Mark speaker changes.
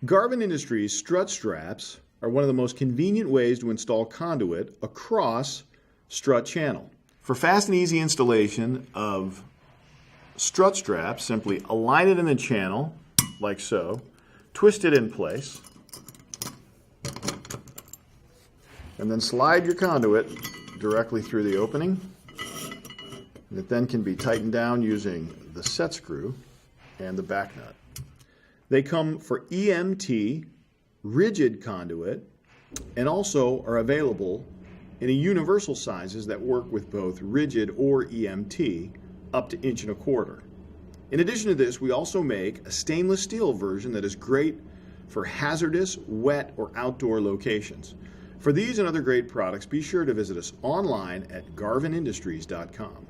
Speaker 1: Garvin Industries strut straps are one of the most convenient ways to install conduit across strut channel. For fast and easy installation of strut straps, simply align it in the channel like so, twist it in place, and then slide your conduit directly through the opening. And it then can be tightened down using the set screw and the back nut. They come for EMT, rigid conduit, and also are available in a universal sizes that work with both rigid or EMT up to 1.25 inches. In addition to this, we also make a stainless steel version that is great for hazardous, wet, or outdoor locations. For these and other great products, be sure to visit us online at garvinindustries.com.